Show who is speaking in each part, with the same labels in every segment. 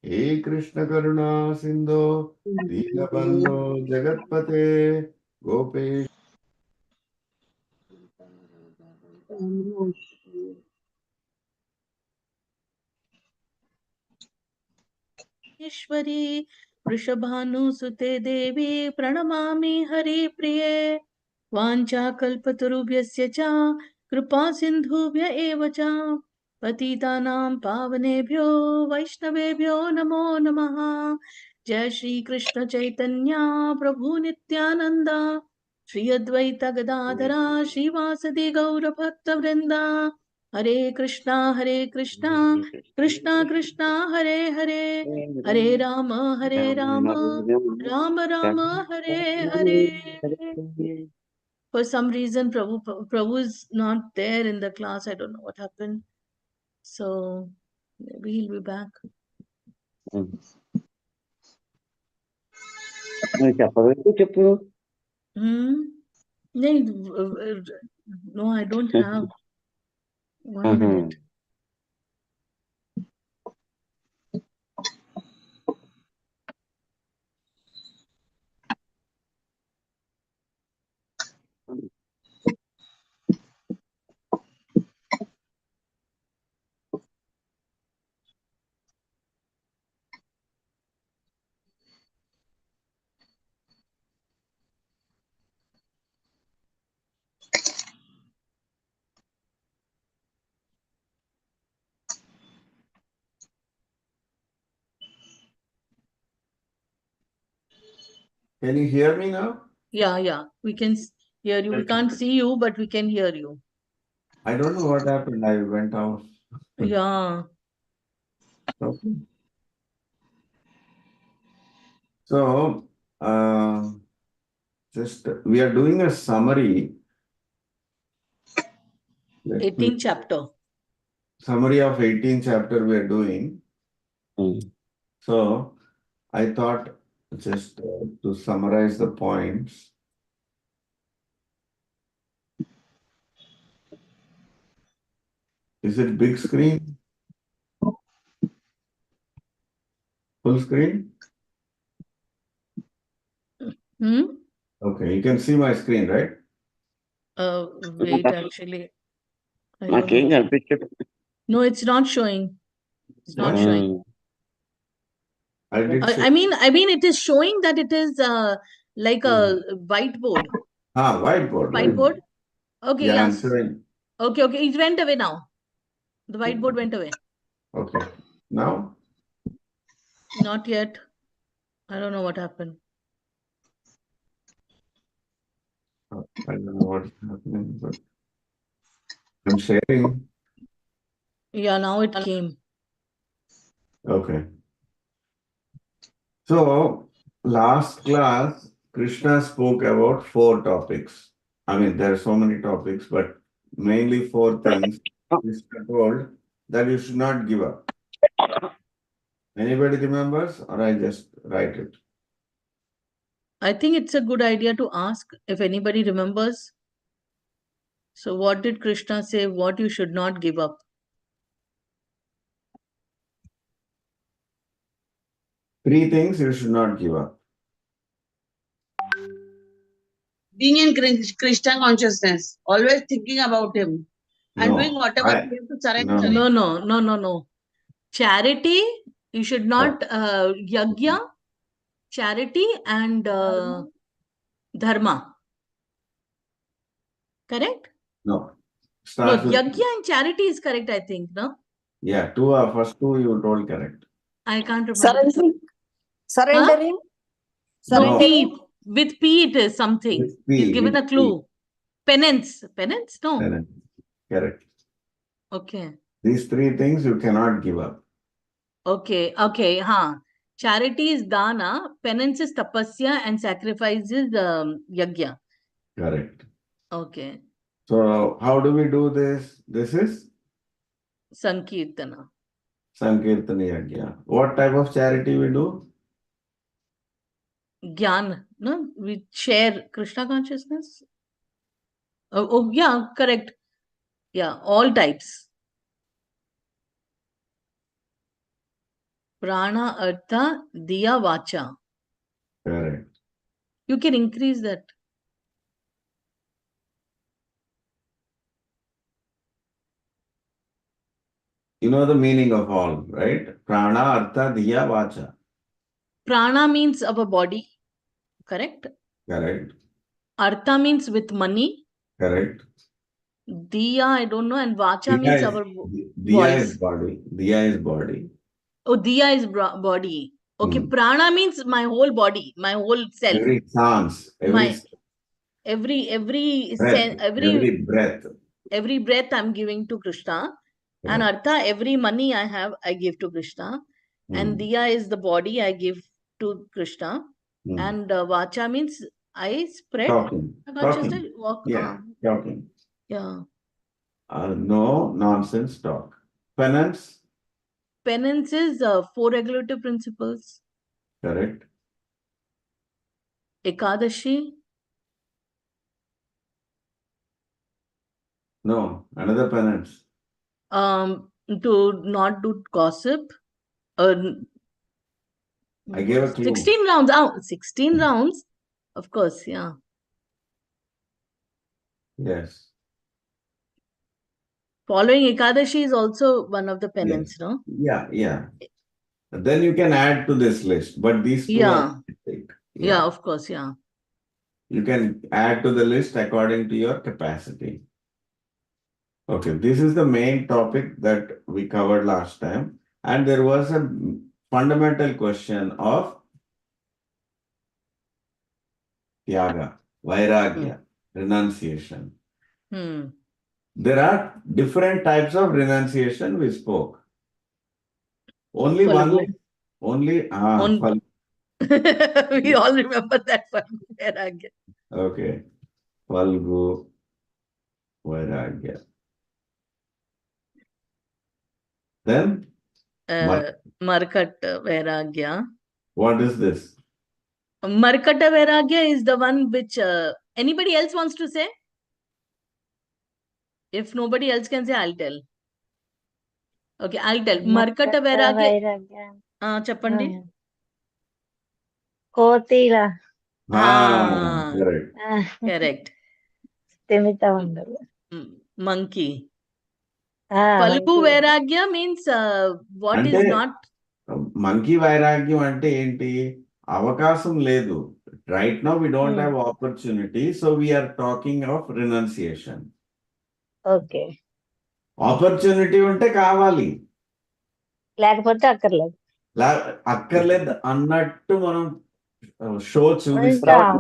Speaker 1: हे कृष्ण करुणा सिंधो दीनबंधो जगतपते गोपेश
Speaker 2: ईश्वरी वृषभानुसुते देवी प्रणमामि हरिप्रिये वाञ्छाकल्पतरुभ्यश्च च कृपा सिन्धुभ्य एव च पतितानां पावनेभ्यो वैष्णवेभ्यो नमो नमः। जय श्री कृष्ण चैतन्य प्रभु नित्यानंद श्री अद्वैत गदाधरा श्रीवासदि गौर भक्त वृंदा हरे Krishna Krishna Krishna Hare Hare Hare Ram Ram Ram Hare Hare. For some reason, Prabhu is not there in the class. I don't know what happened. So maybe he'll be back. No, I don't have. 1 minute.
Speaker 1: Can you hear me now?
Speaker 2: Yeah. We can hear you. We can't see you, but we can hear you.
Speaker 1: I don't know what happened. I went out.
Speaker 2: Yeah.
Speaker 1: Okay. So, just we are doing a summary.
Speaker 2: 18th chapter.
Speaker 1: Summary of 18th chapter we are doing. So, I thought just to summarize the points. Is it big screen? Full screen? Okay, you can see my screen, right?
Speaker 2: Wait, actually. No, it's not showing. It's not showing. I mean, it is showing that it is like a whiteboard.
Speaker 1: Whiteboard.
Speaker 2: Whiteboard? Okay,
Speaker 1: Yeah,
Speaker 2: yes. Okay, it went away now. The whiteboard went away.
Speaker 1: Okay. Now?
Speaker 2: Not yet. I don't know what happened.
Speaker 1: I don't know what's happening, but I'm sharing.
Speaker 2: Yeah, now it came.
Speaker 1: Okay. So, last class, Krishna spoke about 4 topics. I mean, there are so many topics, but mainly 4 things. Krishna told that you should not give up. Anybody remembers, or I just write it?
Speaker 2: I think it's a good idea to ask if anybody remembers. So, what did Krishna say? What you should not give up?
Speaker 1: Three things you should not give up.
Speaker 3: Being in Krishna consciousness, always thinking about him and doing whatever we have to surrender.
Speaker 2: No. Charity, you should not yagya, charity and dharma. Correct?
Speaker 1: No.
Speaker 2: No, yagya and charity is correct, I think, no?
Speaker 1: Yeah, first two you told correct.
Speaker 2: I can't remember.
Speaker 4: Surrendering?
Speaker 2: No, P. With P it is something. He's given a clue. Penance. Penance? No.
Speaker 1: Penance. Correct.
Speaker 2: Okay.
Speaker 1: These 3 things you cannot give up.
Speaker 2: Okay. Charity is dana, penance is tapasya, and sacrifice is yagya.
Speaker 1: Correct.
Speaker 2: Okay.
Speaker 1: So, how do we do this? This is?
Speaker 2: Sankirtana.
Speaker 1: Sankirtana Yagya. What type of charity we do?
Speaker 2: Gyan. No? We share Krishna consciousness. Yeah, correct. Yeah, all types. Prana, Artha, Diya, Vacha.
Speaker 1: Correct.
Speaker 2: You can increase that.
Speaker 1: You know the meaning of all, right? Prana, Artha, Diya, Vacha.
Speaker 2: Prana means our body, correct?
Speaker 1: Correct.
Speaker 2: Artha means with money.
Speaker 1: Correct.
Speaker 2: Diya, I don't know. And Vacha
Speaker 1: Diya
Speaker 2: means
Speaker 1: is,
Speaker 2: our
Speaker 1: Diya is
Speaker 2: voice.
Speaker 1: body. Diya is body.
Speaker 2: Oh, Diya is body. Okay, Prana means my whole body, my whole self.
Speaker 1: Every chance,
Speaker 2: My
Speaker 1: every
Speaker 2: every
Speaker 1: breath.
Speaker 2: every breath I'm giving to Krishna. And
Speaker 1: Correct.
Speaker 2: Artha, every money I have, I give to Krishna. And Diya is the body I give to Krishna. And Vacha means I spread.
Speaker 1: Talking.
Speaker 2: I can't just walk.
Speaker 1: Yeah, talking.
Speaker 2: Yeah.
Speaker 1: No nonsense talk. Penance.
Speaker 2: Penance is 4 regulative principles.
Speaker 1: Correct.
Speaker 2: Ekadashi.
Speaker 1: No, another penance.
Speaker 2: To not do gossip.
Speaker 1: I gave a clue.
Speaker 2: 16 rounds. 16 rounds. Of course, yeah.
Speaker 1: Yes.
Speaker 2: Following Ekadashi is also one of the penance, no?
Speaker 1: Yeah. Then you can add to this list, but these two are basic.
Speaker 2: Yeah, of course, yeah.
Speaker 1: You can add to the list according to your capacity. Okay, this is the main topic that we covered last time. And there was a fundamental question of Tyaga, Vairagya, renunciation. There are different types of renunciation we spoke. Only
Speaker 2: Falgu.
Speaker 1: Falgu.
Speaker 2: We all remember that Falgu Vairagya.
Speaker 1: Okay. Falgu Vairagya. Then?
Speaker 2: Markata Vairagya.
Speaker 1: What is this?
Speaker 2: Markata Vairagya is the one which anybody else wants to say? If nobody else can say, I'll tell. Okay, I'll tell. Markata Vairagya. Chappandi.
Speaker 4: Kotila.
Speaker 1: Correct.
Speaker 2: Correct. Monkey. Falgu Vairagya means what is not.
Speaker 1: Monkey Vairagyam ante enti? Avakasam ledu. Right now we don't have opportunity, so we are talking of renunciation.
Speaker 4: Okay.
Speaker 1: Opportunity unte kavali.
Speaker 4: లేకపోతే అక్కర్లేదు.
Speaker 1: అక్కర్లేదు అన్నట్టు మనం show
Speaker 4: అంటాం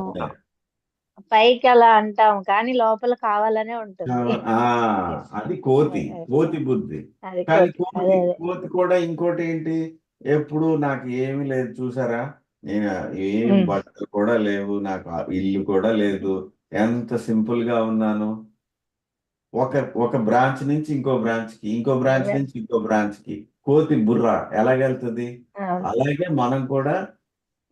Speaker 4: పైకి అలా అంటాం కానీ లోపల కావాలనే ఉంటుంది.
Speaker 1: అది కోతి బుద్ధి. కానీ కోతి కూడా ఇంకోటి ఏంటి, ఎప్పుడు నాకు ఏమీ లేదు చూసారా, నేను ఏం బట్టలు కూడా లేవు, నాకు ఇల్లు కూడా లేదు, ఎంత సింపుల్ గా ఉన్నాను, ఒక బ్రాంచ్ నుంచి ఇంకో బ్రాంచ్ కి, ఇంకో బ్రాంచ్ నుంచి ఇంకో బ్రాంచ్ కి కోతి బుర్ర ఎలాగెళ్తుంది. అలాగే మనం కూడా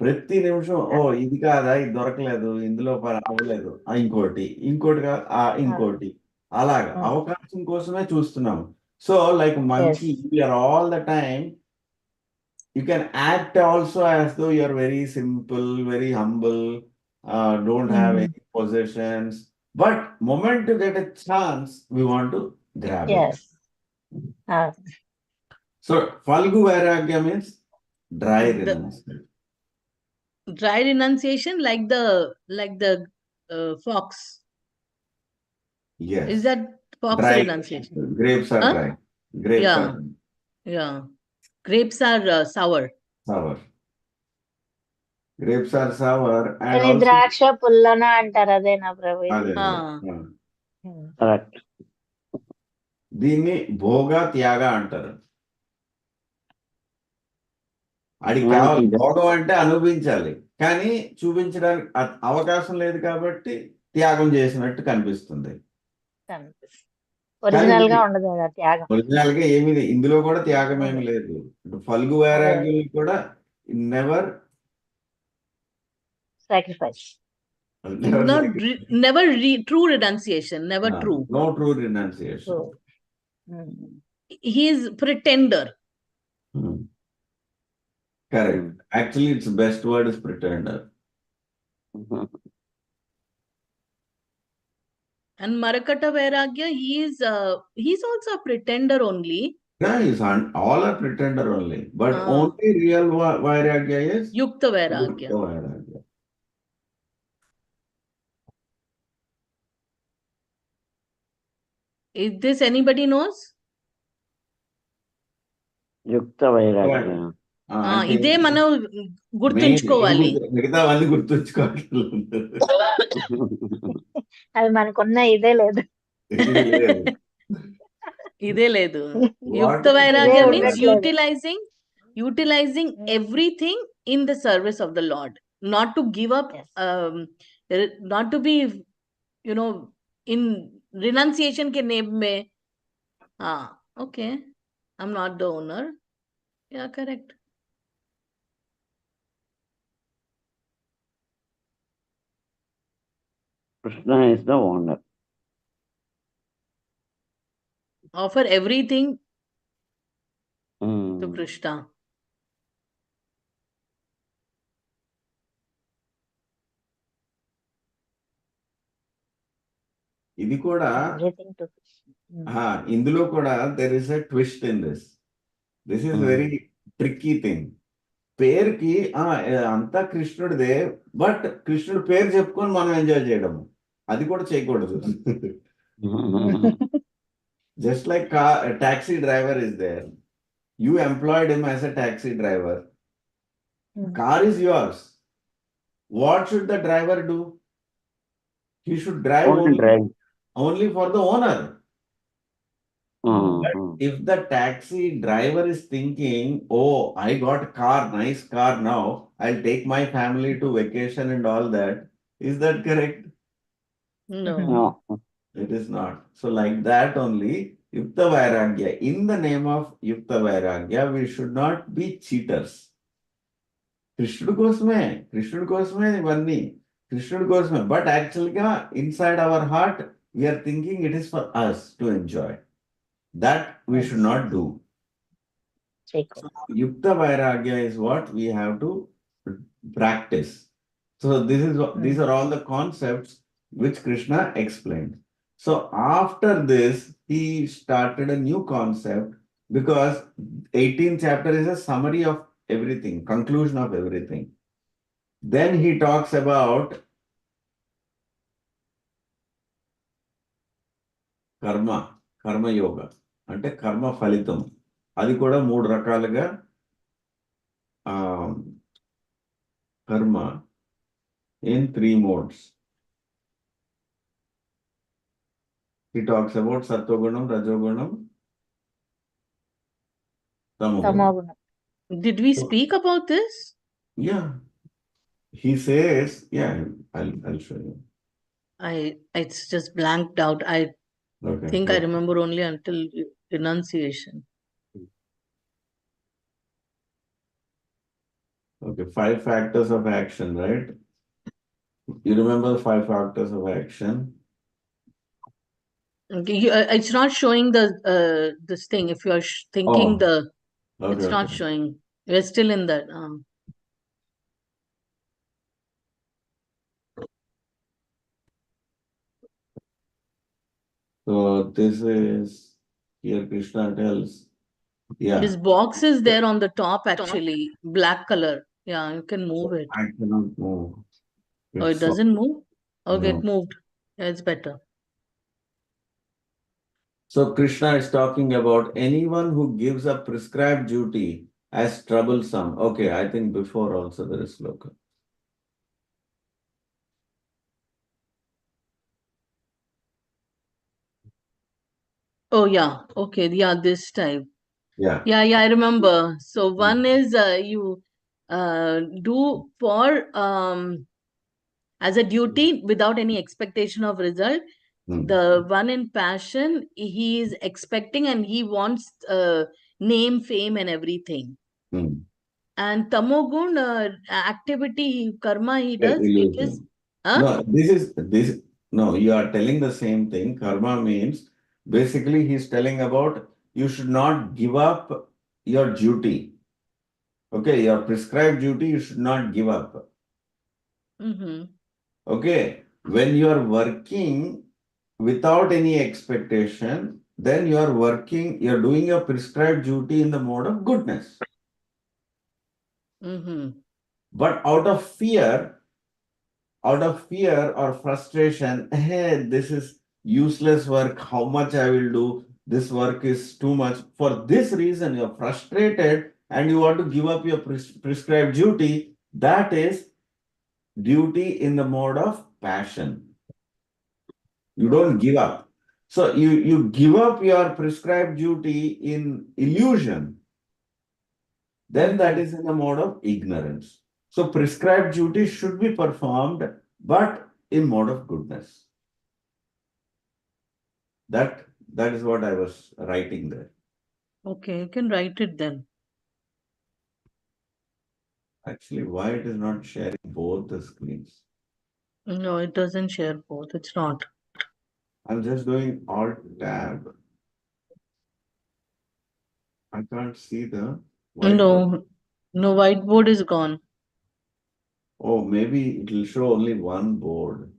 Speaker 1: ప్రతి నిమిషం ఇది కాదా, ఇది దొరకలేదు, ఇందులో అవ్వలేదు, ఇంకోటి ఇంకోటి అలాగా అవకాశం కోసమే చూస్తున్నాము. So like monkey, we are all the time, you can act also as though you are very simple, very humble, don't have any positions, but moment to get a chance we want to grab it. So Falgu Vairagya means dry renunciation.
Speaker 2: Dry renunciation, like the fox.
Speaker 1: Yes.
Speaker 2: Is that fox
Speaker 1: dry
Speaker 2: renunciation?
Speaker 1: Grapes are dry. Grapes are dry.
Speaker 2: Yeah. Grapes are sour.
Speaker 1: Grapes are sour. And
Speaker 4: కానీ ద్రాక్ష పుల్లన అంటారు, అదేనా ప్రభు?
Speaker 1: Correct. దీన్ని భోగ త్యాగ అంటారు. అది కావాలి, భోగం అంటే అనుభవించాలి, కానీ చూపించడానికి అవకాశం లేదు కాబట్టి త్యాగం చేసినట్టు కనిపిస్తుంది.
Speaker 4: ఒరిజినల్ గా ఉండదు త్యాగం.
Speaker 1: ఒరిజినల్ గా ఏమి ఇందులో కూడా త్యాగం ఏమి లేదు. ఫల్గు వైరాగ్యం కూడా never
Speaker 4: sacrifice.
Speaker 2: Never true renunciation. Never true.
Speaker 1: No true renunciation.
Speaker 2: He is pretender.
Speaker 1: Correct. Actually, its best word is pretender.
Speaker 2: And Marakata Vairagya, he's also a pretender only.
Speaker 1: Yeah, all are pretender only. But
Speaker 2: Ah.
Speaker 1: only real Vairagya is
Speaker 2: Yukta Vairagya.
Speaker 1: Yukta Vairagya.
Speaker 2: Is this anybody knows?
Speaker 5: Yukta Vairagya.
Speaker 1: అంటే
Speaker 2: ఇదే మనం గుర్తుంచుకోవాలి.
Speaker 1: మిగతా అన్ని గుర్తుంచుకోవట్లేదు.
Speaker 4: అది మనకున్న ఇదే లేదు.
Speaker 1: ఇది లేదు.
Speaker 2: ఇదే లేదు.
Speaker 1: What
Speaker 2: Yukta
Speaker 1: is
Speaker 2: Vairagya
Speaker 1: it?
Speaker 2: means
Speaker 4: ఉండట్లేదు.
Speaker 2: utilizing everything in the service of the Lord, not to give up,
Speaker 4: Yes.
Speaker 2: not to be, in renunciation के name में. Okay, I'm not the owner. Yeah, correct.
Speaker 5: Krishna is the owner.
Speaker 2: Offer everything to
Speaker 5: Mm.
Speaker 2: Krishna.
Speaker 1: ఇది కూడా
Speaker 4: Everything to
Speaker 1: ఇందులో కూడా there is a twist in this. This is very tricky thing. పేరుకి అంతా కృష్ణుడిదే, but కృష్ణుడి పేరు చెప్పుకొని మనం ఎంజాయ్ చేయడం అది కూడా చేయకూడదు. Just like a taxi driver is there. You employed him as a taxi driver. Car is yours. What should the driver do? He should drive only for the owner. But if the taxi driver is thinking, oh, I got a car, nice car now, I'll take my family to vacation and all that, is that correct?
Speaker 2: No.
Speaker 5: No.
Speaker 1: It is not. So like that only, Yukta Vairagya, in the name of Yukta Vairagya, we should not be cheaters. కృష్ణుడి కోసమే ఇవన్నీ కృష్ణుడి కోసమే, but యాక్చువల్గా inside our heart we are thinking it is for us to enjoy. That we should not do. Yukta Vairagya is what we have to practice. So these are all the concepts which Krishna explained. So after this, he started a new concept, because 18th chapter is a summary of everything, conclusion of everything. Then he talks about కర్మ యోగ, అంటే కర్మ ఫలితం. అది కూడా 3 రకాలుగా కర్మ in 3 modes. He talks about Sattvagunam, Rajogunam, Tamogunam.
Speaker 2: Did we speak about this?
Speaker 1: Yeah. He says, yeah, I'll show you.
Speaker 2: It's just blanked out. I think I remember only until renunciation.
Speaker 1: Okay, 5 factors of action, right? You remember the 5 factors of action?
Speaker 2: Okay, it's not showing the this thing. If you are thinking it's not showing. We're still in that.
Speaker 1: So this is, here Krishna tells,
Speaker 2: This box is there on the top actually, black color. Yeah, you can move it.
Speaker 1: I cannot move.
Speaker 2: It doesn't move? Okay,
Speaker 1: No.
Speaker 2: it moved. Yeah, it's better.
Speaker 1: So Krishna is talking about anyone who gives a prescribed duty as troublesome. Okay, I think before also there is sloka.
Speaker 2: Oh yeah, okay, yeah, this time.
Speaker 1: Yeah.
Speaker 2: Yeah, I remember. So one is you do for as a duty without any expectation of result. The one in passion, he is expecting and he wants name, fame and everything. And tamogun activity, karma he does, it is
Speaker 1: no, you are telling the same thing. Karma means basically he's telling about you should not give up your duty. Okay, your prescribed duty you should not give up. Okay, when you are working without any expectation, then you are working, you are doing your prescribed duty in the mode of goodness. But out of fear or frustration, hey, this is useless work, how much I will do, this work is too much. For this reason, you're frustrated and you want to give up your prescribed duty. That is duty in the mode of passion. You don't give up. So you give up your prescribed duty in illusion, then that is in the mode of ignorance. So prescribed duty should be performed, but in mode of goodness. That is what I was writing there.
Speaker 2: Okay, you can write it then.
Speaker 1: Actually, why it is not sharing both the screens?
Speaker 2: No, it doesn't share both. It's not.
Speaker 1: I'm just doing Alt Tab. I can't see the whiteboard.
Speaker 2: No, whiteboard is gone.
Speaker 1: Oh, maybe it will show only one board,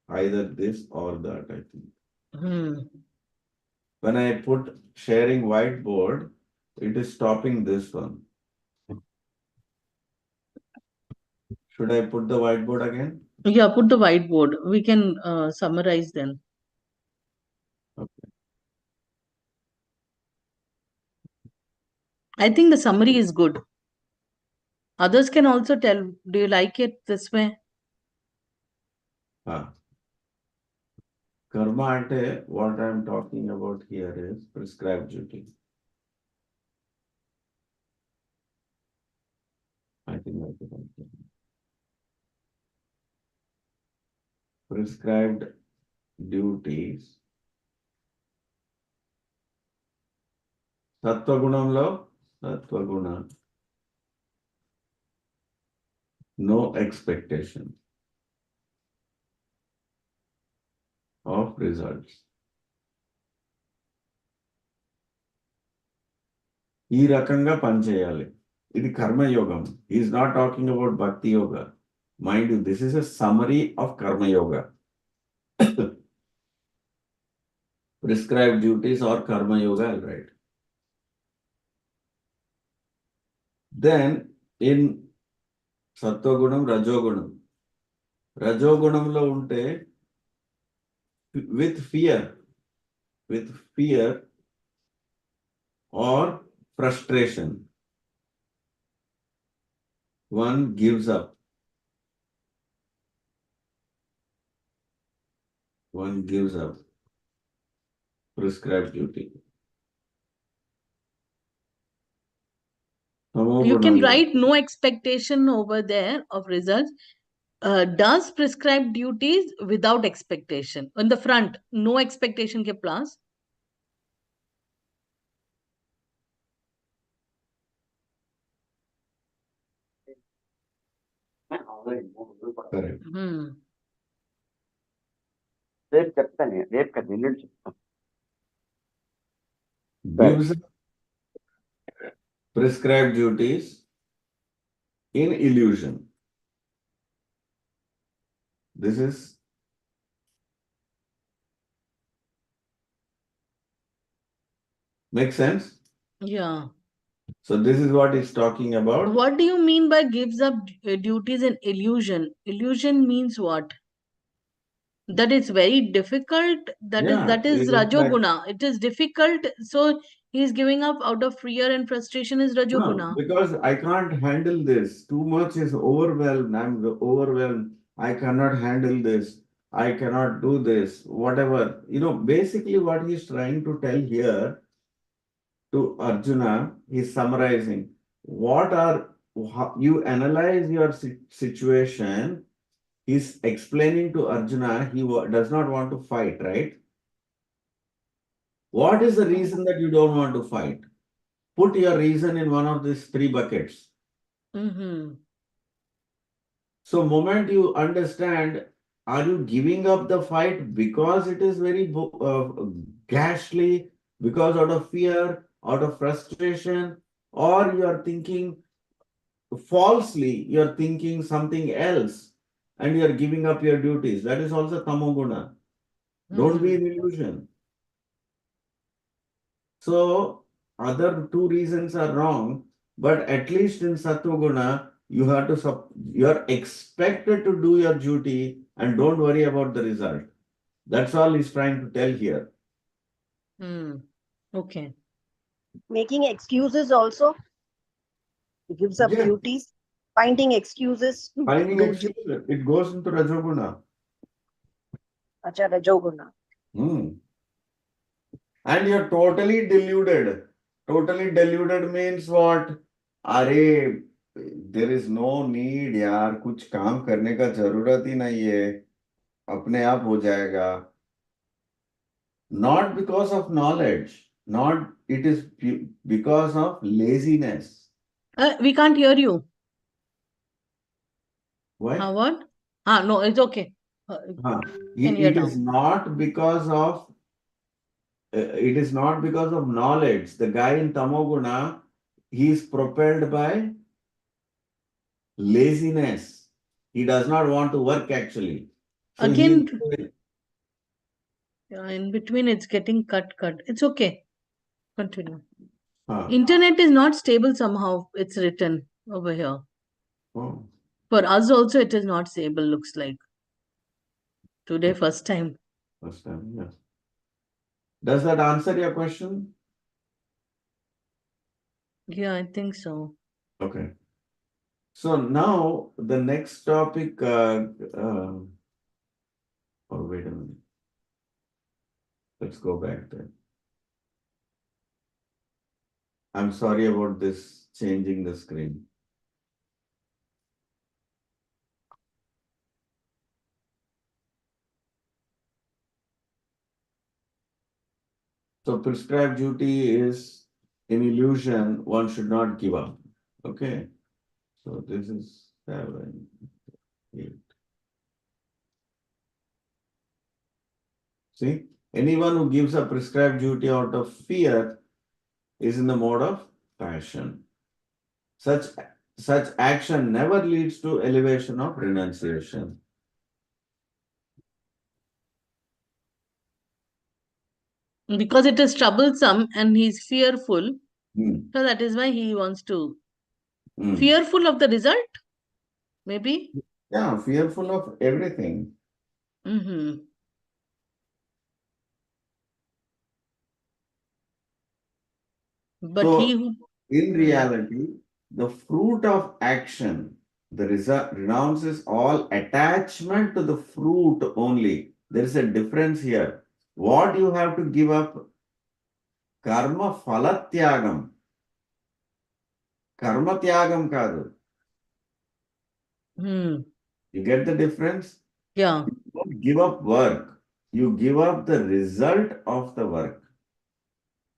Speaker 1: either this or that, I think. When I put sharing whiteboard, it is stopping this one. Should I put the whiteboard again?
Speaker 2: Yeah, put the whiteboard. We can summarize then.
Speaker 1: Okay.
Speaker 2: I think the summary is good. Others can also tell, do you like it this way?
Speaker 1: Karma ante, what I'm talking about here is prescribed duty. I think I can. Prescribed duties. Sattvagunamlo, sattvaguna. No expectation of results. ఈ రకంగా పనిచేయాలి. ఇది కర్మయోగం. He is not talking about bhakti yoga. Mind you, this is a summary of karma yoga. Prescribed duties or karma yoga, I'll write. Then in Sattvagunam, Rajogunam. Rajogunamlo unte with fear or frustration, one gives up. One gives up prescribed duty.
Speaker 2: You can write no expectation over there of results. Does prescribed duties without expectation. On the front, no expectation ke plus.
Speaker 1: Correct.
Speaker 5: రేపు చెప్తాను రేపు కదా ఎల్లుండి చెప్తాను
Speaker 1: Gives prescribed duties in illusion. This is make sense?
Speaker 2: Yeah.
Speaker 1: So this is what it's talking about.
Speaker 2: What do you mean by gives up duties in illusion? Illusion means what? That is very difficult. That is Rajoguna. It is difficult. So he is giving up out of fear and frustration is Rajoguna.
Speaker 1: No, because I can't handle this. Too much is overwhelmed. I'm overwhelmed. I cannot handle this. I cannot do this. Whatever. Basically what he's trying to tell here to Arjuna, he's summarizing. You analyze your situation. He's explaining to Arjuna, he does not want to fight, right? What is the reason that you don't want to fight? Put your reason in one of these three buckets. So moment you understand, are you giving up the fight because it is very ghastly, because out of fear, out of frustration, or you are thinking, falsely you're thinking something else and you're giving up your duties. That is also tamoguna. Don't be in illusion. So other two reasons are wrong, but at least in sattva-guna, you have to you're expected to do your duty and don't worry about the result. That's all he's trying to tell here.
Speaker 2: Okay.
Speaker 6: Making excuses also. He gives up
Speaker 1: Yeah.
Speaker 6: duties, finding excuses.
Speaker 1: Finding excuses, it goes into rajoguna.
Speaker 6: Acha, Rajoguna.
Speaker 1: And you're totally deluded. Totally deluded means what? अरे, there is no need यार, कुछ काम करने का जरूरत ही नहीं है, अपने आप हो जाएगा. Not because of knowledge, not it is because of laziness.
Speaker 2: We can't hear you.
Speaker 1: Why?
Speaker 2: What? No, it's okay.
Speaker 1: It is not because of knowledge. The guy in Tamoguna, he is propelled by laziness. He does not want to work actually. So
Speaker 2: Again, in between it's getting cut. It's okay. Continue. Internet is not stable somehow. It's written over here.
Speaker 1: Oh.
Speaker 2: For us also it is not stable, looks like. Today, first time.
Speaker 1: First time, yes. Does that answer your question?
Speaker 2: Yeah, I think so.
Speaker 1: Okay. So now the next topic, oh, wait a minute. Let's go back there. I'm sorry about this changing the screen. So prescribed duty is an illusion one should not give up. Okay. So this is 7, 8. See, anyone who gives a prescribed duty out of fear is in the mode of passion. Such action never leads to elevation of renunciation.
Speaker 2: Because it is troublesome and he's fearful. So that is why he wants to. Fearful of the result? Maybe?
Speaker 1: Yeah, fearful of everything.
Speaker 2: But
Speaker 1: so,
Speaker 2: he who...
Speaker 1: in reality, the fruit of action, the result renounces all attachment to the fruit only. There is a difference here. What you have to give up? Karma phalatyagam. Karma tyagam kadu. You get the difference?
Speaker 2: Yeah.
Speaker 1: You don't give up work. You give up the result of the work.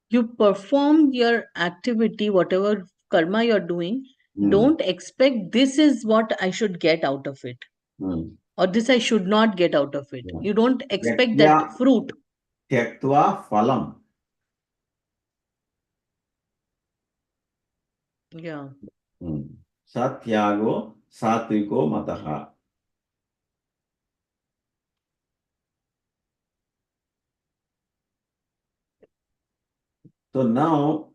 Speaker 2: You perform your activity, whatever karma you're doing, don't expect this is what I should get out of it. Or this I should not get out of it. You don't expect that fruit.
Speaker 1: Tyaktva phalam.
Speaker 2: Yeah.
Speaker 1: Satyago satviko mataha. So now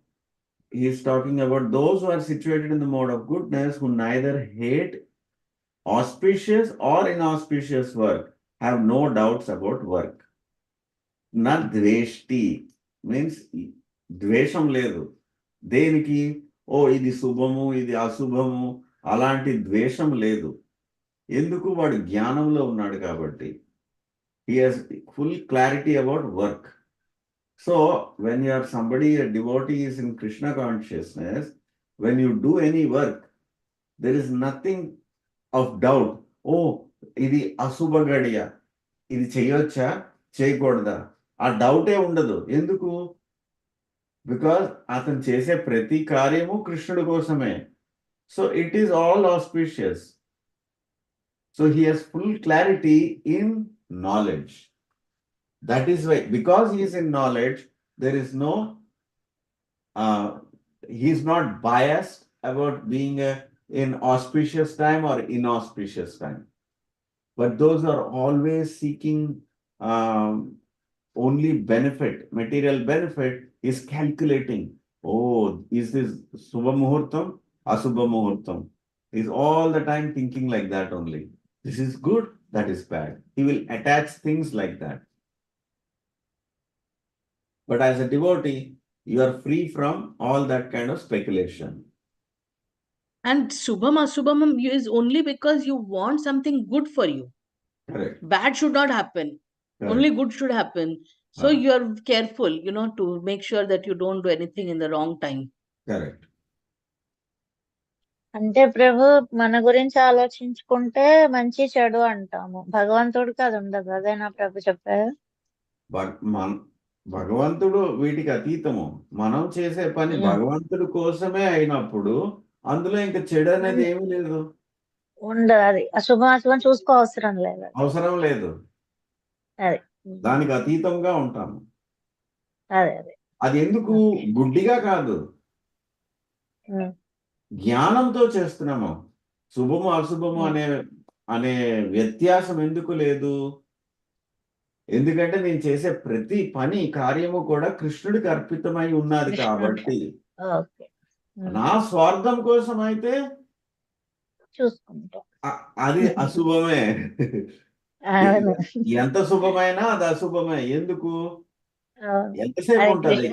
Speaker 1: he is talking about those who are situated in the mode of goodness, who neither hate auspicious or inauspicious work, have no doubts about work. Na dveshti means dvesham ledu. దేనికి ఓ ఇది శుభము ఇది అశుభము అలాంటి ద్వేషం లేదు. ఎందుకు? వాడు జ్ఞానంలో ఉన్నాడు కాబట్టి. He has full clarity about work. So when you are somebody, a devotee is in Krishna consciousness, when you do any work, there is nothing of doubt. Oh, ఇది అశుభ గడియ, ఇది చేయొచ్చా చేయకూడదా, ఆ డౌటే ఉండదు. ఎందుకు? బికాస్ అతను చేసే ప్రతి కార్యము కృష్ణుడి కోసమే. So it is all auspicious. So he has full clarity in knowledge. That is why, because he is in knowledge, there is no, he is not biased about being a in auspicious time or inauspicious time. But those are always seeking only benefit, material benefit, is calculating. Oh, is this Subha Muhurtam, Asubha Muhurtam? Is all the time thinking like that only. This is good, that is bad. He will attach things like that. But as a devotee, you are free from all that kind of speculation.
Speaker 2: And Subham Asubhamam is only because you want something good for you.
Speaker 1: Correct.
Speaker 2: Bad should not happen.
Speaker 1: Correct.
Speaker 2: Only good should happen. So you are careful, to make sure that you don't do anything in the wrong time.
Speaker 1: Correct.
Speaker 4: అంటే ప్రభు మన గురించి ఆలోచించుకుంటే మంచి చెడు అంటాము, భగవంతుడికి అది ఉండదు. అదేనా ప్రభు చెప్పారు?
Speaker 1: భగవంతుడు వీటికి అతీతము. మనం చేసే పని భగవంతుడి కోసమే అయినప్పుడు అందులో ఇంకా చెడు అనేది ఏమీ లేదు.
Speaker 4: ఉండదు. అది అశుభం చూసుకో అవసరం లేదు.
Speaker 1: అవసరం లేదు.
Speaker 4: అదే
Speaker 1: దానికి అతీతంగా ఉంటాము.
Speaker 4: అదే
Speaker 1: అది ఎందుకు? గుడ్డిగా కాదు, జ్ఞానంతో చేస్తున్నాము. శుభము అశుభము అనే వ్యత్యాసం ఎందుకు లేదు? ఎందుకంటే నేను చేసే ప్రతి పని కార్యము కూడా కృష్ణుడికి అర్పితమై ఉన్నది కాబట్టి. నా స్వార్థం కోసం అయితే
Speaker 4: చూసుకుంటాం,
Speaker 1: అది అశుభమే. ఎంత శుభమైనా అది అశుభమే. ఎందుకు? ఎంతసేపు ఉంటది?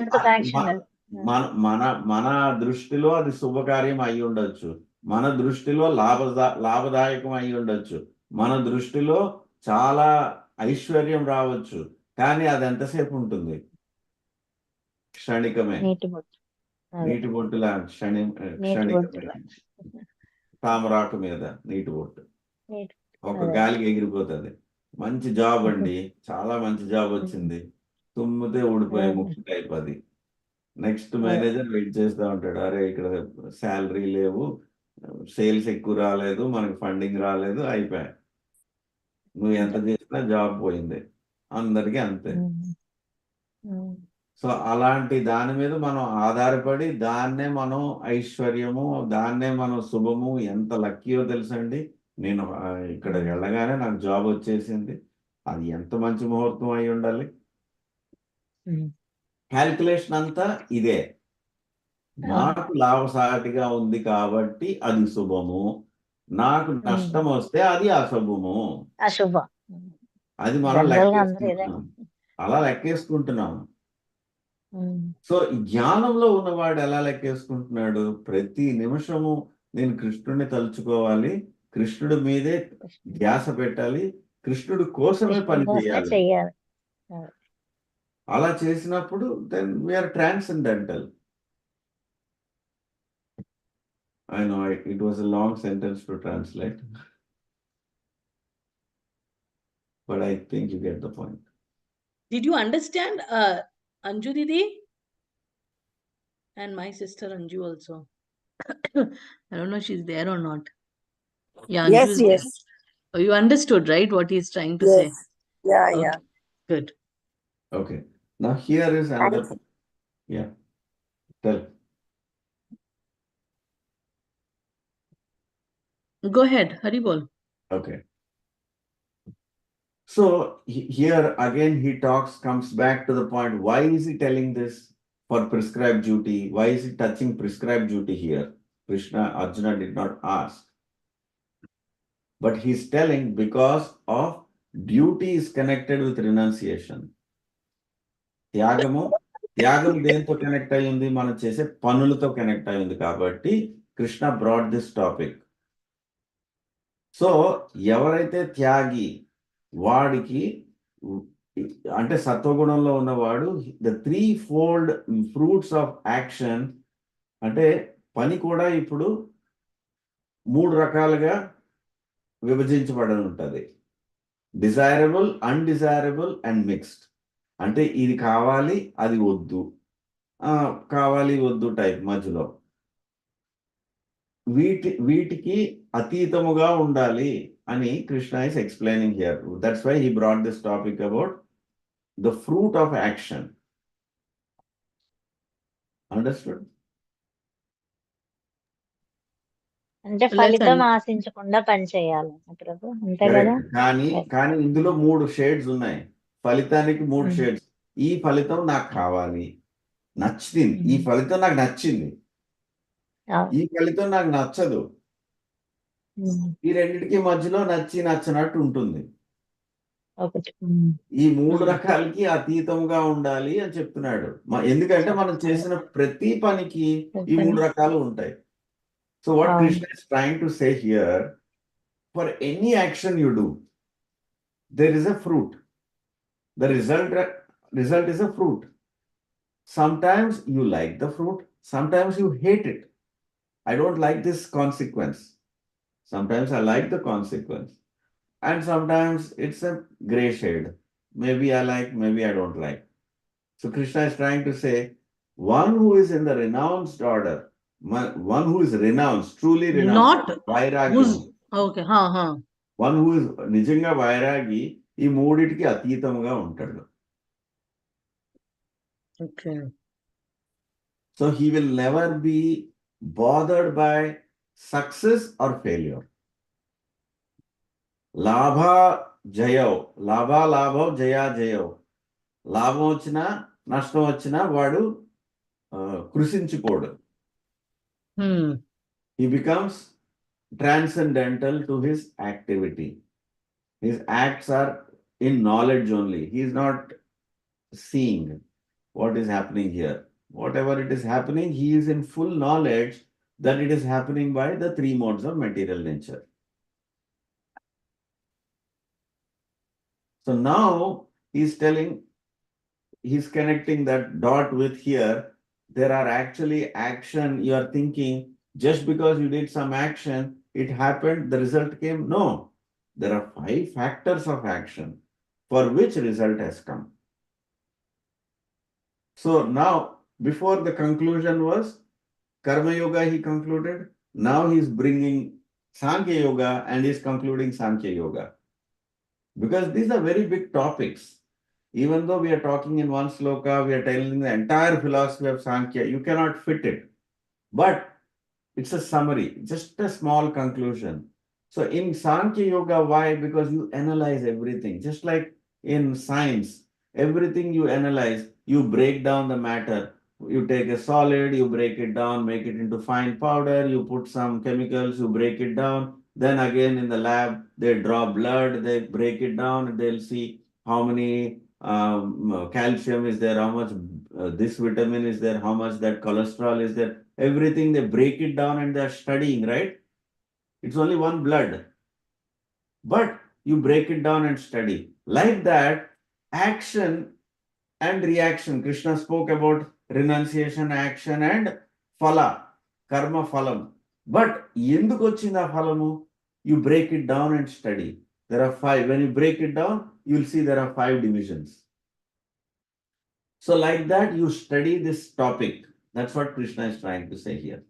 Speaker 1: మన దృష్టిలో అది శుభకార్యం అయి ఉండొచ్చు, మన దృష్టిలో లాభదాయకం అయి ఉండొచ్చు, మన దృష్టిలో చాలా ఐశ్వర్యం రావచ్చు, కానీ అది ఎంతసేపు ఉంటుంది? క్షణికమే. నీటి బొట్టులా క్షణికమే. తామరాకు మీద నీటి బొట్టు ఒక గాలికి ఎగిరిపోతుంది. మంచి జాబ్ అండి, చాలా మంచి జాబ్ వచ్చింది, తుమ్మితే ఊడిపోయే ముక్కు టైప్ అది. నెక్స్ట్ మేనేజర్ వెయిట్ చేస్తూ ఉంటాడు, అరే ఇక్కడ శాలరీ లేవు, సేల్స్ ఎక్కువ రాలేదు, మనకి ఫండింగ్ రాలేదు, అయిపోయా, నువ్వు ఎంత చేసినా జాబ్ పోయింది. అందరికీ అంతే. సో అలాంటి దాని మీద మనం ఆధారపడి దాన్నే మనం ఐశ్వర్యము, దాన్నే మనం శుభము, ఎంత లక్కీయో తెలుసండి. నేను ఇక్కడ వెళ్ళగానే నాకు జాబ్ వచ్చేసింది, అది ఎంత మంచి ముహూర్తం అయి ఉండాలి. క్యాల్కులేషన్ అంతా ఇదే. నాకు లాభసాటిగా ఉంది కాబట్టి అది శుభము, నాకు నష్టం వస్తే అది అశుభము. అది మనం లెక్కేసుకుంటున్నాం, అలా లెక్కేసుకుంటున్నాం. సో ఈ జ్ఞానంలో ఉన్నవాడు ఎలా లెక్కేసుకుంటున్నాడు? ప్రతి నిమిషము నేను కృష్ణుడిని తలుచుకోవాలి, కృష్ణుడి మీదే ధ్యాస పెట్టాలి, కృష్ణుడి కోసమే పని చేయాలి. అలా చేసినప్పుడు then we are transcendental. I know it was a long sentence to translate, but I think you get the point.
Speaker 2: Did you understand, Anju Didi? And my sister Anju also. I don't know if she's there or not. Yeah, Anju is there. Oh, you understood, right, what he's trying to say?
Speaker 6: Yeah,
Speaker 2: Okay,
Speaker 6: yeah.
Speaker 2: good.
Speaker 1: Okay. Now here is another point. Yeah. Tell.
Speaker 2: Go ahead, Haribol.
Speaker 1: Okay. So here again he comes back to the point. Why is he telling this for prescribed duty? Why is he touching prescribed duty here? Arjuna did not ask. But he's telling because of duty is connected with renunciation. త్యాగం దేంతో connect అయి ఉంది? మనం చేసే పనులతో connect అయి ఉంది కాబట్టి Krishna brought this topic. So ఎవరైతే త్యాగి, వాడికి అంటే సత్వగుణంలో ఉన్నవాడు, the 3-fold fruits of action, అంటే పని కూడా ఇప్పుడు 3 రకాలుగా విభజించబడి ఉంటుంది. Desirable, undesirable and mixed. అంటే ఇది కావాలి, అది వద్దు, కావాలి వద్దు టైప్ మధ్యలో. వీటికి అతీతముగా ఉండాలి అని Krishna is explaining here. That's why he brought this topic about the fruit of action. Understood?
Speaker 4: అంటే
Speaker 2: Less
Speaker 4: ఫలితం
Speaker 2: and
Speaker 4: ఆశించకుండా పని చేయాలి ప్రభు, అంతే కదా?
Speaker 1: కరెక్ట్. కానీ ఇందులో 3 షేడ్స్ ఉన్నాయి. ఫలితానికి 3 షేడ్స్. ఈ ఫలితం నాకు కావాలి, నచ్చింది. ఈ ఫలితం నాకు నచ్చింది, ఈ ఫలితం నాకు నచ్చదు. ఈ రెండిటికి మధ్యలో నచ్చి నచ్చనట్టు ఉంటుంది.
Speaker 4: ఒకటి
Speaker 1: ఈ 3 రకాలకి అతీతంగా ఉండాలి అని చెప్తున్నాడు. ఎందుకంటే మనం చేసిన ప్రతి పనికి ఈ 3 రకాలు ఉంటాయి. So what Krishna is trying to say here, for any action you do, there is a fruit. The result is a fruit. Sometimes you like the fruit, sometimes you hate it. I don't like this consequence. Sometimes I like the consequence. And sometimes it's a gray shade. Maybe I like, maybe I don't like. So Krishna is trying to say, one who is in the renounced order, one who is renounced, truly renounced,
Speaker 2: not
Speaker 1: vairagya,
Speaker 2: who's okay,
Speaker 1: one who is నిజంగా వైరాగి, ఈ మూడిటికి అతీతంగా ఉంటాడు.
Speaker 2: Okay.
Speaker 1: So he will never be bothered by success or failure. లాభ జయవ్, లాభం జయా జయవ్. లాభం వచ్చినా నష్టం వచ్చినా వాడు కృషించిపోడు. He becomes transcendental to his activity. His acts are in knowledge only. He is not seeing what is happening here. Whatever it is happening, he is in full knowledge that it is happening by the 3 modes of material nature. So now he's telling, he's connecting that dot with here. There are actually action, you are thinking, just because you did some action, it happened, the result came. No, there are 5 factors of action for which result has come. So now, before the conclusion was Karma Yoga, he concluded. Now he's bringing Sankhya Yoga and he's concluding Sankhya Yoga. Because these are very big topics. Even though we are talking in one sloka, we are telling the entire philosophy of Sankhya, you cannot fit it. But it's a summary, just a small conclusion. So in Sankhya Yoga, why? Because you analyze everything. Just like in science, everything you analyze, you break down the matter. You take a solid, you break it down, make it into fine powder, you put some chemicals, you break it down. Then again in the lab, they draw blood, they break it down, and they'll see how many calcium is there, how much this vitamin is there, how much that cholesterol is there. Everything they break it down and they're studying, right? It's only one blood. But you break it down and study. Like that, action and reaction. Krishna spoke about renunciation, action, and phala, karma phalam. But ఎందుకు వచ్చింది ఆ ఫలము? You break it down and study. There are 5. When you break it down, you'll see there are 5 divisions. So like that, you study this topic. That's what Krishna is trying to say here.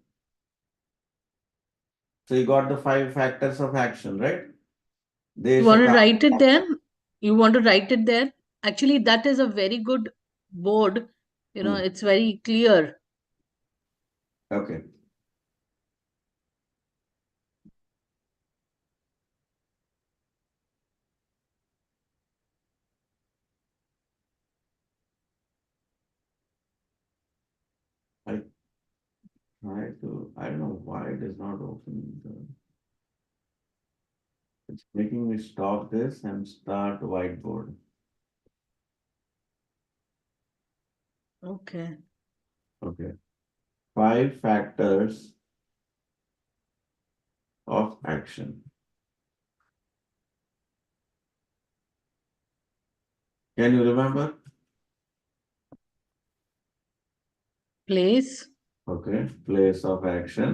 Speaker 1: So you got the 5 factors of action, right?
Speaker 2: You want to write it there? You want to write it there? Actually, that is a very good board. It's very clear.
Speaker 1: Okay. I don't know why it is not opening. It's making me stop this and start whiteboard.
Speaker 2: Okay.
Speaker 1: Okay. 5 factors of action. Can you remember?
Speaker 2: Place.
Speaker 1: Okay. Place of action.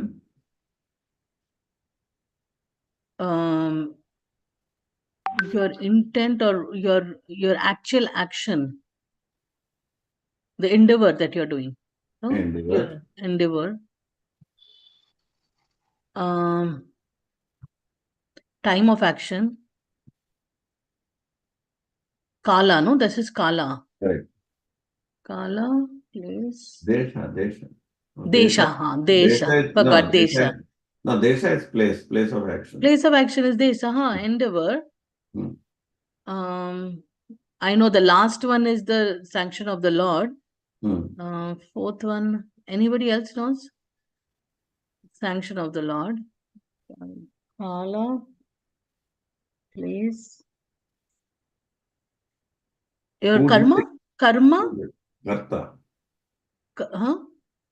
Speaker 2: Your intent or your actual action. The endeavor that you're doing. No?
Speaker 1: Endeavor.
Speaker 2: Your endeavor. Time of action. Kala, no? This is Kala.
Speaker 1: Correct.
Speaker 2: Kala, place.
Speaker 1: Desha.
Speaker 2: Desha. Forgot Desha.
Speaker 1: No, desha is place of action.
Speaker 2: Place of action is desha, endeavor. I know the last one is the sanction of the Lord. Fourth one, anybody else knows? Sanction of the Lord. Kala, place. Your karma? Karma?
Speaker 1: Karta.
Speaker 2: Huh?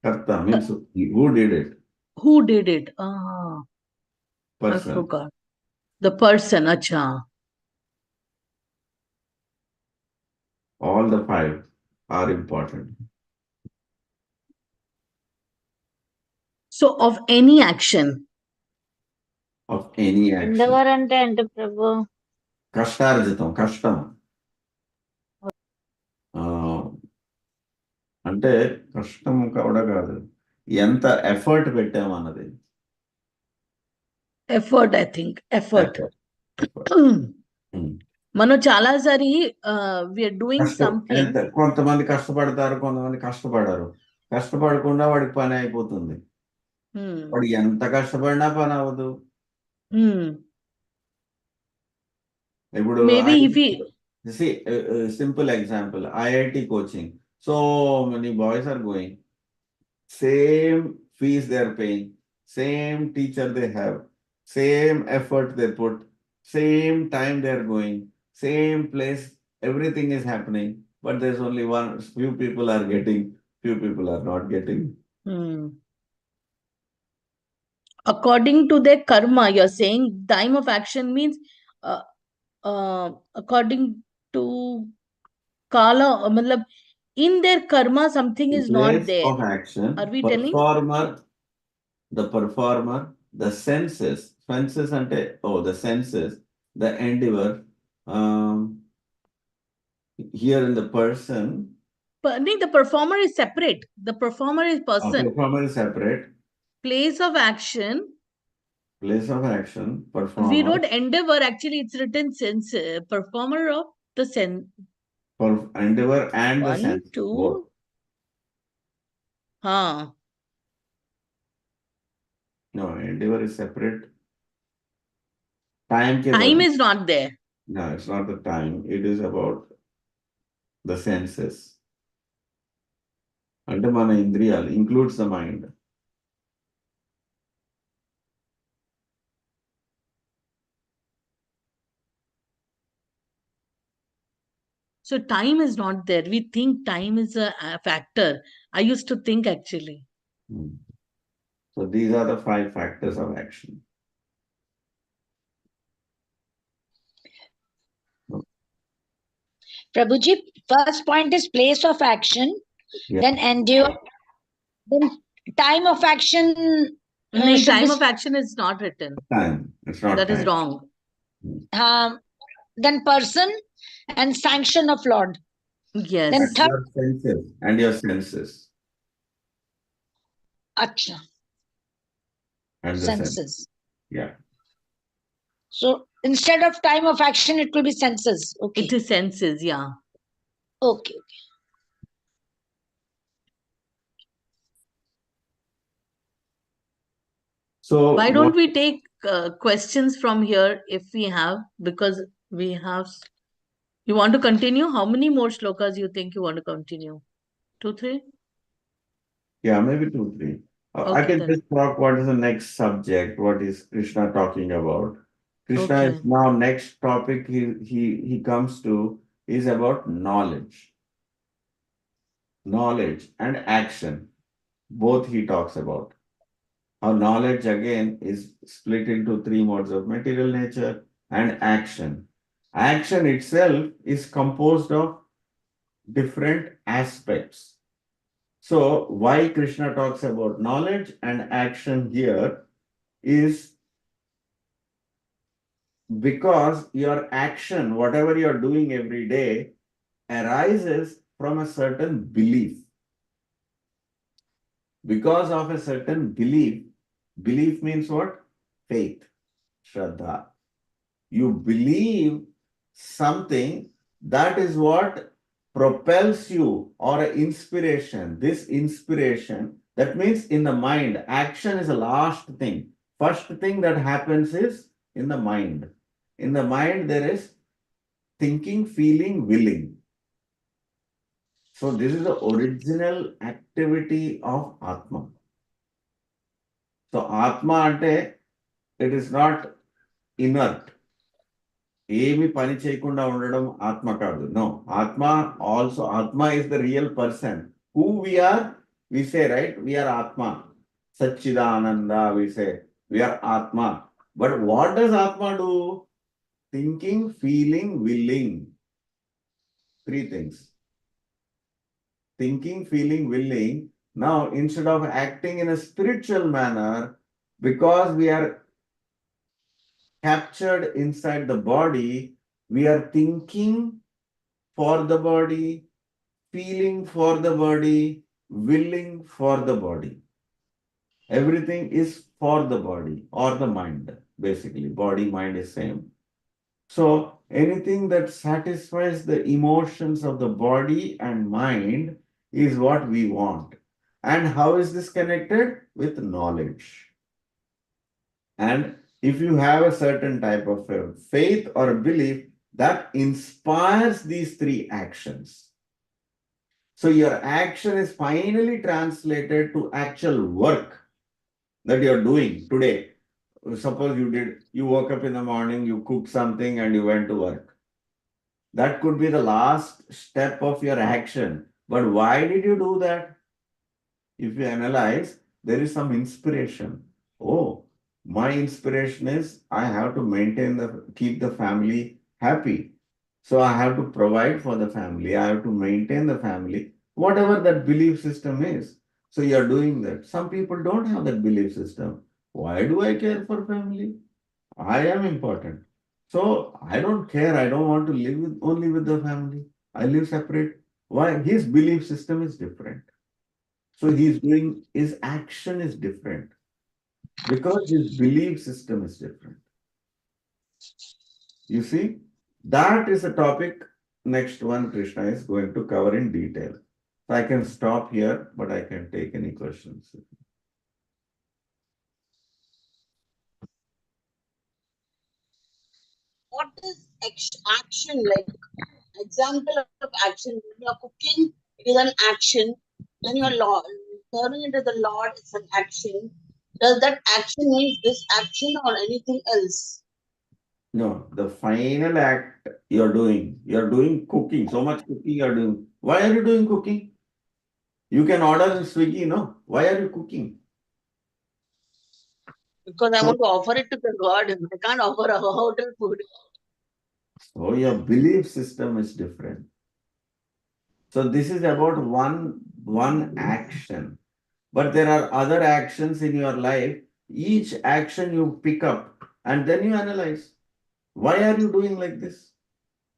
Speaker 1: Karta means who did it?
Speaker 2: Who did it? I
Speaker 1: Person.
Speaker 2: forgot. The person, acha.
Speaker 1: All the 5 are important.
Speaker 2: So of any action.
Speaker 1: Of any action.
Speaker 4: Endeavour అంటే ఏంటి ప్రభు?
Speaker 1: కష్టార్జితం, కష్టం. అంటే కష్టం కూడా కాదు, ఎంత effort పెట్టామన్నది.
Speaker 2: Effort, I think effort. మనం చాలా సారి వీఆర్ డూయింగ్ సంథింగ్.
Speaker 1: కొంతమంది కష్టపడతారు, కొంతమంది కష్టపడరు. కష్టపడకుండా వాడికి పని అయిపోతుంది. వాడు ఎంత కష్టపడినా పని అవ్వదు. ఇప్పుడు simple example, IIT coaching. So many boys are going, same fees they are paying, same teacher they have, same effort they put, same time they are going, same place, everything is happening, but there's only few people are getting, few people are not getting.
Speaker 2: According to their karma, you're saying time of action means according to kala, matlab, in their karma something is not there.
Speaker 1: Of action,
Speaker 2: are we telling?
Speaker 1: The performer, the senses ante, the senses, the endeavor, here in the person.
Speaker 2: The performer is separate. The performer is person.
Speaker 1: Performer is separate.
Speaker 2: Place of action.
Speaker 1: Performer.
Speaker 2: We wrote endeavor, actually it's written sense, performer of the sense.
Speaker 1: Endeavor and
Speaker 2: 1,
Speaker 1: the sense.
Speaker 2: 2.
Speaker 1: Both. No, endeavor is separate. Time
Speaker 2: is not there.
Speaker 1: No, it's not the time. It is about the senses. Ante mana indriyalu includes the mind.
Speaker 2: So time is not there. We think time is a factor. I used to think actually.
Speaker 1: So these are the 5 factors of action.
Speaker 7: Prabhuji, first point is place of action, then endure, then time of action.
Speaker 2: Time of action is not written.
Speaker 1: Time. It's not
Speaker 2: that
Speaker 1: time.
Speaker 2: is wrong.
Speaker 7: Then person and sanction of Lord.
Speaker 2: Yes.
Speaker 7: Then
Speaker 1: your senses and your senses.
Speaker 7: Acha.
Speaker 1: And the
Speaker 7: senses.
Speaker 1: Yeah.
Speaker 7: So instead of time of action, it will be senses. Okay.
Speaker 2: It is senses, yeah.
Speaker 7: Okay.
Speaker 1: So
Speaker 2: why don't we take questions from here if we have, because we have. You want to continue? How many more shlokas you think you want to continue? 2, 3?
Speaker 1: Yeah, maybe 2, 3.
Speaker 2: Okay,
Speaker 1: I can
Speaker 2: then.
Speaker 1: just talk what is the next subject, what is Krishna talking about. Krishna
Speaker 2: Okay.
Speaker 1: is now next topic he comes to is about knowledge. Knowledge and action. Both he talks about. How knowledge again is split into 3 modes of material nature and action. Action itself is composed of different aspects. So why Krishna talks about knowledge and action here is because your action, whatever you're doing every day, arises from a certain belief. Because of a certain belief means what? Faith, Shraddha. You believe something, that is what propels you, or an inspiration. This inspiration, that means in the mind, action is the last thing. first thing that happens is in the mind. In the mind, there is thinking, feeling, willing. So this is the original activity of Atma. So Atma ante, it is not inert. ఏమి పని చేయకుండా ఉండడం ఆత్మ కాదు. No, Atma is the real person. Who we are, we say, right? We are Atma. Satchidananda, we say, we are Atma. But what does Atma do? Thinking, feeling, willing. Three things. Thinking, feeling, willing. Now, instead of acting in a spiritual manner, because we are captured inside the body, we are thinking for the body, feeling for the body, willing for the body. Everything is for the body or the mind, basically. Body, mind is same. So anything that satisfies the emotions of the body and mind is what we want. And how is this connected? With knowledge. And if you have a certain type of faith or a belief that inspires these three actions, so your action is finally translated to actual work that you're doing today. Suppose you woke up in the morning, you cooked something and you went to work. That could be the last step of your action. But why did you do that? If you analyze, there is some inspiration. Oh, my inspiration is I have to keep the family happy. So I have to provide for the family. I have to maintain the family, whatever that belief system is. So you're doing that. Some people don't have that belief system. Why do I care for family? I am important. So I don't care. I don't want to live only with the family. I live separate. Why? His belief system is different. So his action is different because his belief system is different. You see, that is a topic next one Krishna is going to cover in detail. So I can stop here, but I can take any questions.
Speaker 3: What is action like? Example of action. When you're cooking, it is an action. When you're turning into the Lord, it's an action. Does that action mean this action or anything else?
Speaker 1: No, the final act you're doing cooking. So much cooking you're doing. Why are you doing cooking? You can order in Swiggy, no? Why are you cooking?
Speaker 3: Because I want to offer it to the God. I can't offer a hotel food.
Speaker 1: So your belief system is different. So this is about one action. But there are other actions in your life. Each action you pick up and then you analyze. Why are you doing like this?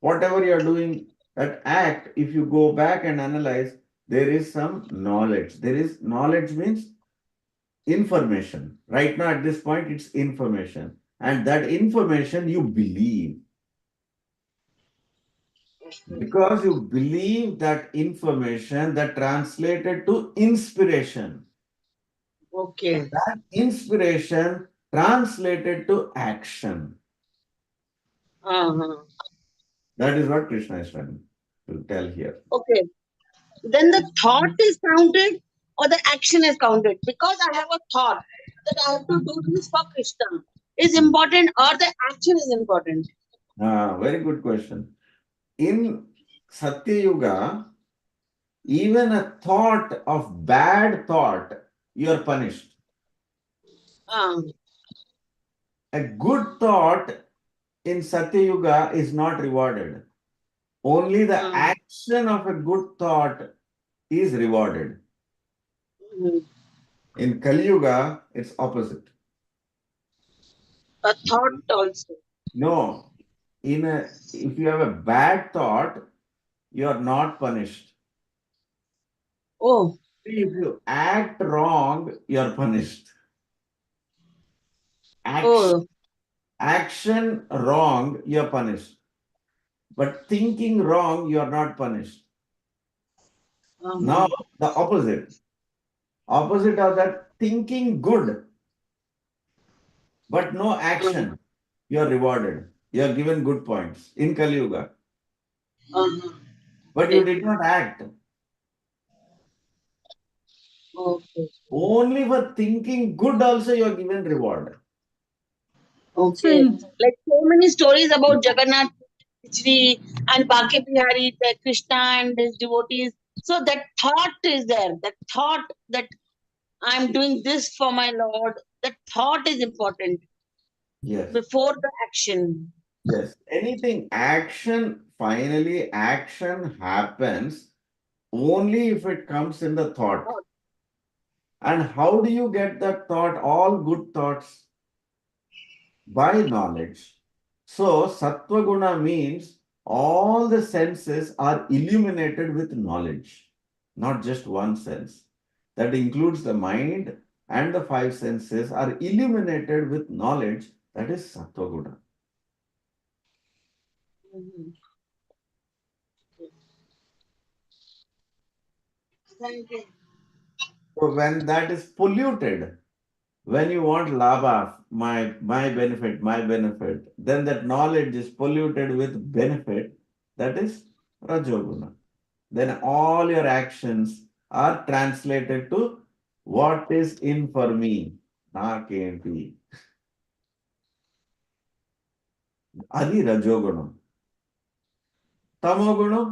Speaker 1: Whatever you are doing, that act, if you go back and analyze, there is some knowledge. Knowledge means information. Right now, at this point, it's information. And that information you believe. Because you believe that information, that translated to inspiration.
Speaker 3: Okay.
Speaker 1: That inspiration translated to action.
Speaker 3: Uh-huh.
Speaker 1: That is what Krishna is trying to tell here.
Speaker 3: Okay. Then the thought is counted or the action is counted? Because I have a thought that I have to do this for Krishna is important or the action is important?
Speaker 1: Very good question. In Satya Yuga, even a thought of bad thought, you are punished. A good thought in Satya Yuga is not rewarded. Only the action of a good thought is rewarded. In Kali Yuga, it's opposite.
Speaker 3: A thought also.
Speaker 1: No. If you have a bad thought, you are not punished.
Speaker 3: Oh.
Speaker 1: If you act wrong, you are punished. Action wrong, you are punished. But thinking wrong, you are not punished. Now, the opposite. Opposite of that, thinking good. but no action, you are rewarded. You are given good points in Kali Yuga. But you did not act.
Speaker 3: Okay.
Speaker 1: Only for thinking good also you are given reward.
Speaker 3: Okay. Like so many stories about Jagannath Khichdi and Baki Bihari, the Krishna and his devotees. So that thought is there. That thought that I'm doing this for my Lord. That thought is important
Speaker 1: Yes.
Speaker 3: before the action.
Speaker 1: Yes. Anything action, finally action happens only if it comes in the thought. And how do you get that thought? All good thoughts by knowledge. So Sattva Guna means all the senses are illuminated with knowledge, not just one sense. That includes the mind and the five senses are illuminated with knowledge. That is Sattva Guna.
Speaker 3: Thank you.
Speaker 1: So when that is polluted, when you want labha, my benefit, then that knowledge is polluted with benefit, that is Rajoguna. Then all your actions are translated to what is in for me, నాకేంటి. అది రజోగుణం. తమో గుణం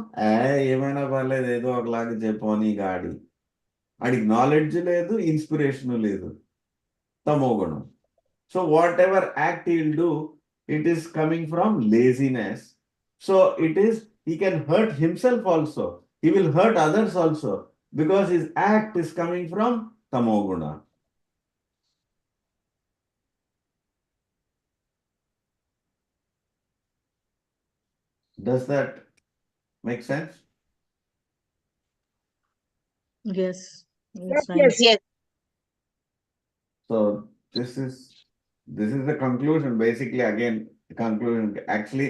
Speaker 1: ఏమైనా పర్లేదు ఏదో ఒకలాగా చెప్పని గాడి, ఆడికి నాలెడ్జ్ లేదు, ఇన్స్పిరేషన్ లేదు. తమో గుణం. So whatever act he'll do, it is coming from laziness. So it is, he can hurt himself also. He will hurt others also because his act is coming from tamoguna. Does that make sense?
Speaker 2: Yes.
Speaker 3: Yes,
Speaker 2: Fine.
Speaker 3: yes, yes.
Speaker 1: So this is the conclusion. Basically, again, conclusion. Actually,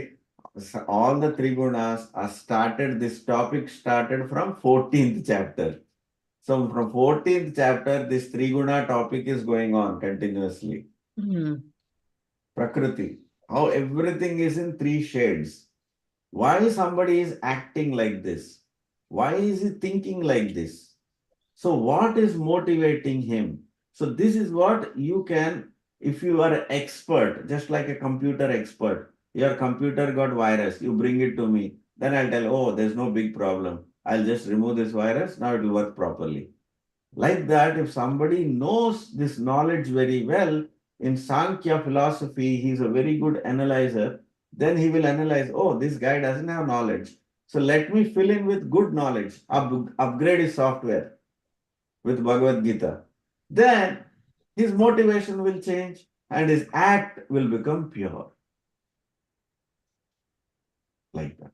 Speaker 1: all the three gunas are started. This topic started from 14th chapter. So from 14th chapter, this three guna topic is going on continuously. Prakriti, how everything is in three shades. Why somebody is acting like this? Why is he thinking like this? So what is motivating him? So this is what you can, if you are an expert, just like a computer expert, your computer got virus, you bring it to me, then I'll tell, oh, there's no big problem. I'll just remove this virus, now it will work properly. Like that, if somebody knows this knowledge very well, in Sankhya philosophy, he's a very good analyzer, then he will analyze, oh, this guy doesn't have knowledge. So let me fill in with good knowledge, upgrade his software with Bhagavad Gita. Then his motivation will change and his act will become pure. Like that.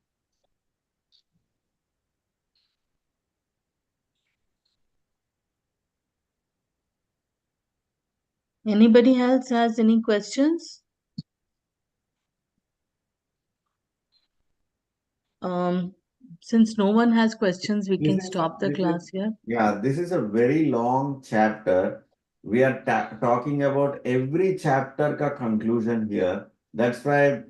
Speaker 2: Anybody else has any questions? Since no one has questions, we can stop the class here.
Speaker 1: Yeah, this is a very long chapter. We are talking about every chapter ka conclusion here. That's why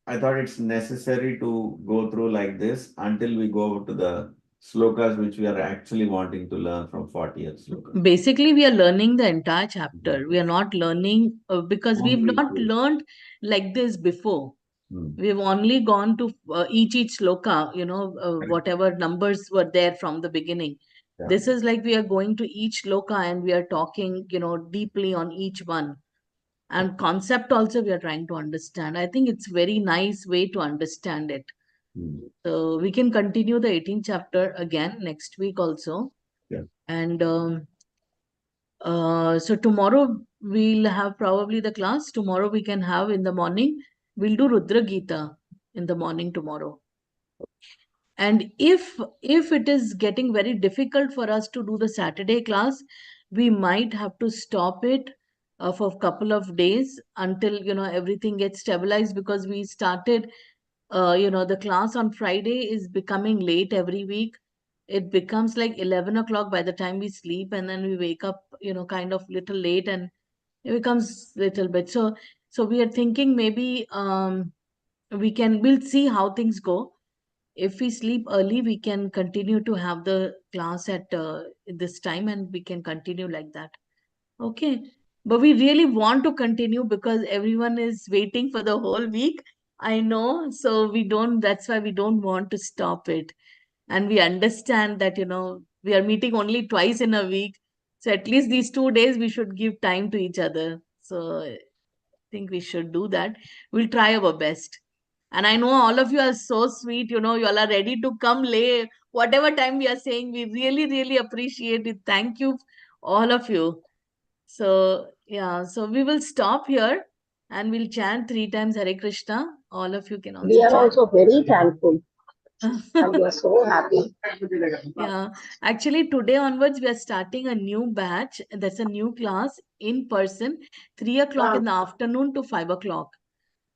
Speaker 1: I thought it's necessary to go through like this until we go to the slokas which we are actually wanting to learn from 40th sloka.
Speaker 2: Basically, we are learning the entire chapter. We are not learning because we've not learned like this before. We've only gone to each sloka, whatever numbers were there from the beginning.
Speaker 1: Yeah.
Speaker 2: This is like we are going to each sloka and we are talking, deeply on each one. And concept also we are trying to understand. I think it's very nice way to understand it. So we can continue the 18th chapter again next week also.
Speaker 1: Yeah.
Speaker 2: And so tomorrow we'll have probably the class. Tomorrow we can have in the morning. We'll do Rudra Gita in the morning tomorrow. And if it is getting very difficult for us to do the Saturday class, we might have to stop it for a couple of days until everything gets stabilized, because we started the class on Friday is becoming late every week. It becomes like 11 o'clock by the time we sleep, and then we wake up kind of little late, and It becomes little bit. So we are thinking maybe we'll see how things go. If we sleep early, we can continue to have the class at this time, and we can continue like that. Okay. But we really want to continue because everyone is waiting for the whole week. I know. So that's why we don't want to stop it. And we understand that, we are meeting only twice in a week. So at least these 2 days we should give time to each other. So I think we should do that. We'll try our best. And I know all of you are so sweet, you all are ready to come late, whatever time we are saying. We really, really appreciate it. Thank you, all of you. So, yeah, so we will stop here and we'll chant 3 times Hare Krishna. All of you can also
Speaker 6: We are
Speaker 2: chant.
Speaker 6: also very thankful and we are so happy.
Speaker 2: Yeah, actually, today onwards, we are starting a new batch. That's a new class in person, 3 o'clock in the afternoon to 5 o'clock.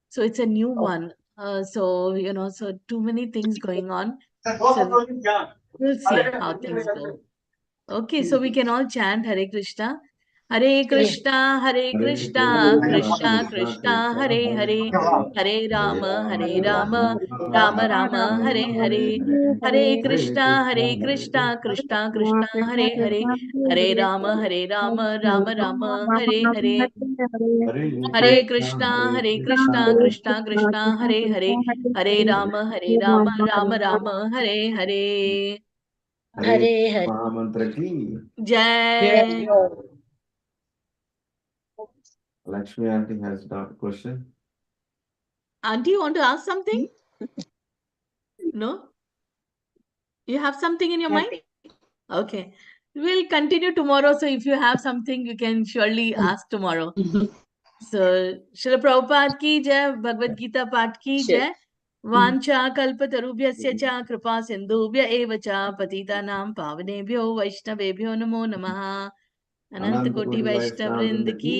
Speaker 2: So it's a new one. So, so too many things going on. So we'll see how things go. Okay, so we can all chant Hare Krishna. Hare Krishna, Hare
Speaker 1: Hare
Speaker 2: Krishna, Krishna
Speaker 1: Krishna,
Speaker 2: Krishna,
Speaker 1: Krishna
Speaker 2: Hare Hare,
Speaker 1: Hare
Speaker 2: Hare Rama, Hare Rama,
Speaker 1: Rama,
Speaker 2: Rama Rama, Hare Hare, Hare Krishna, Hare Krishna, Krishna Krishna, Hare Hare, Hare Rama, Rama Rama, Hare Hare. Hare Krishna, Hare Krishna, Krishna Krishna, Hare Hare, Hare Rama, Rama Rama, Hare Hare.
Speaker 1: Hare Mahamantra ki.
Speaker 2: Jai.
Speaker 1: Lakshmi aunty has got a question.
Speaker 2: Auntie, you want to ask something? No? You have something in your mind? Okay. We'll continue tomorrow. So if you have something, you can surely ask tomorrow. So, Srila Prabhupada ki jai, Bhagavad Gita Path ki jai. Vancha kalpatarubhyasya cha kripa sindhubhya eva cha patitanam pavanebhyo vaishnavebhyo namo namaha. Ananta Koti Vaishnavrind ki